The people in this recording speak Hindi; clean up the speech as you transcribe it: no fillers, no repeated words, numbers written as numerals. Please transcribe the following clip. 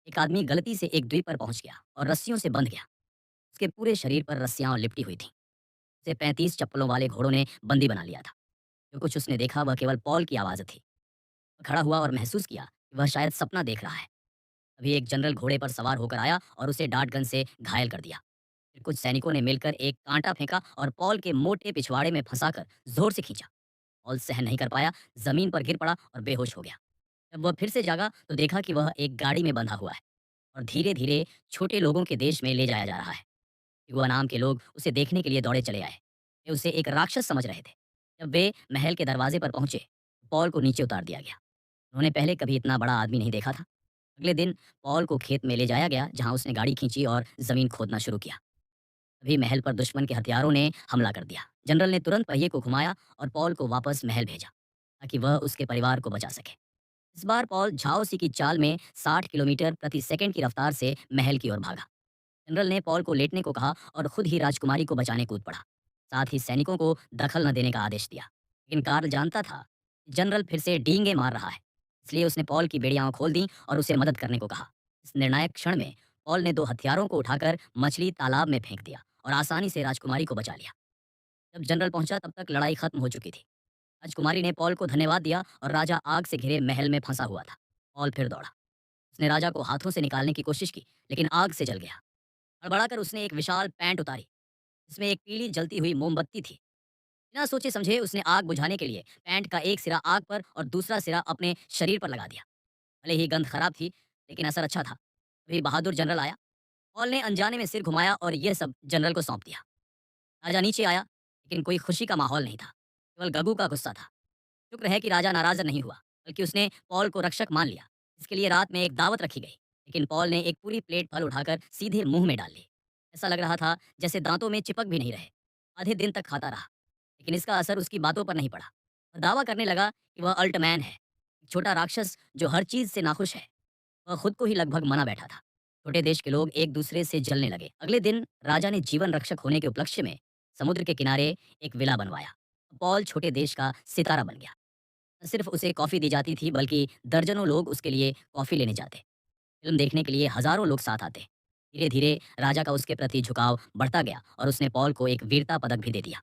एक आदमी गलती से एक द्वीप पर पहुंच गया और रस्सियों से बंध गया। उसके पूरे शरीर पर रस्सियां लिपटी हुई थीं। उसे 35 चप्पलों वाले घोड़ों ने बंदी बना लिया था। जो कुछ उसने देखा वह केवल पॉल की आवाज़ थी। वह खड़ा हुआ और महसूस किया कि वह शायद सपना देख रहा है। अभी एक जनरल घोड़े पर सवार होकर आया और उसे डांट गन से घायल कर दिया। फिर कुछ सैनिकों ने मिलकर एक कांटा फेंका और पॉल के मोटे पिछवाड़े में फंसाकर जोर से खींचा। पॉल सहन नहीं कर पाया, जमीन पर गिर पड़ा और बेहोश हो गया। जब वह फिर से जागा तो देखा कि वह एक गाड़ी में बंधा हुआ है और धीरे धीरे छोटे लोगों के देश में ले जाया जा रहा है। युवा नाम के लोग उसे देखने के लिए दौड़े चले आए। वे उसे एक राक्षस समझ रहे थे। जब वे महल के दरवाजे पर पहुंचे, पॉल को नीचे उतार दिया गया। उन्होंने पहले कभी इतना बड़ा आदमी नहीं देखा था। अगले दिन पॉल को खेत में ले जाया गया, जहां उसने गाड़ी खींची और जमीन खोदना शुरू किया। तभी महल पर दुश्मन के हथियारों ने हमला कर दिया। जनरल ने तुरंत पहिए को घुमाया और पॉल को वापस महल भेजा, ताकि वह उसके परिवार को बचा सके। इस बार पॉल झाओसी की चाल में 60 किलोमीटर प्रति सेकंड की रफ्तार से महल की ओर भागा। जनरल ने पॉल को लेटने को कहा और खुद ही राजकुमारी को बचाने कूद पड़ा। साथ ही सैनिकों को दखल न देने का आदेश दिया। लेकिन कार्ल जानता था कि जनरल फिर से डींगे मार रहा है। इसलिए उसने पॉल की बेड़ियां खोल दी और उसे मदद करने को कहा। इस निर्णायक क्षण में पॉल ने दो हथियारों को उठाकर मछली तालाब में फेंक दिया और आसानी से राजकुमारी को बचा लिया। जब जनरल पहुंचा तब तक लड़ाई खत्म हो चुकी थी। राजकुमारी ने पॉल को धन्यवाद दिया और राजा आग से घिरे महल में फंसा हुआ था। पॉल फिर दौड़ा। उसने राजा को हाथों से निकालने की कोशिश की, लेकिन आग से जल गया। हड़बड़ाकर उसने एक विशाल पैंट उतारी, जिसमें एक पीली जलती हुई मोमबत्ती थी। बिना सोचे समझे उसने आग बुझाने के लिए पैंट का एक सिरा आग पर और दूसरा सिरा अपने शरीर पर लगा दिया। भले ही गंध खराब थी, लेकिन असर अच्छा था। तभी बहादुर जनरल आया। पॉल ने अनजाने में सिर घुमाया और यह सब जनरल को सौंप दिया। राजा नीचे आया, लेकिन कोई खुशी का माहौल नहीं था, केवल गगू का गुस्सा था। शुक्र है कि राजा नाराज नहीं हुआ, बल्कि उसने पॉल को रक्षक मान लिया। इसके लिए रात में एक दावत रखी गई, लेकिन पॉल ने एक पूरी प्लेट फल उठाकर सीधे मुंह में डाल ली। ऐसा लग रहा था जैसे दांतों में चिपक भी नहीं रहे। आधे दिन तक खाता रहा, लेकिन इसका असर उसकी बातों पर नहीं पड़ा। वह दावा करने लगा कि वह अल्टमैन है, एक छोटा राक्षस जो हर चीज से नाखुश है। वह खुद को ही लगभग मना बैठा था। छोटे देश के लोग एक दूसरे से जलने लगे। अगले दिन राजा ने जीवन रक्षक होने के उपलक्ष्य में समुद्र के किनारे एक विला बनवाया। पॉल छोटे देश का सितारा बन गया। न सिर्फ उसे कॉफ़ी दी जाती थी, बल्कि दर्जनों लोग उसके लिए कॉफ़ी लेने जाते। फिल्म देखने के लिए हज़ारों लोग साथ आते। धीरे-धीरे राजा का उसके प्रति झुकाव बढ़ता गया और उसने पॉल को एक वीरता पदक भी दे दिया।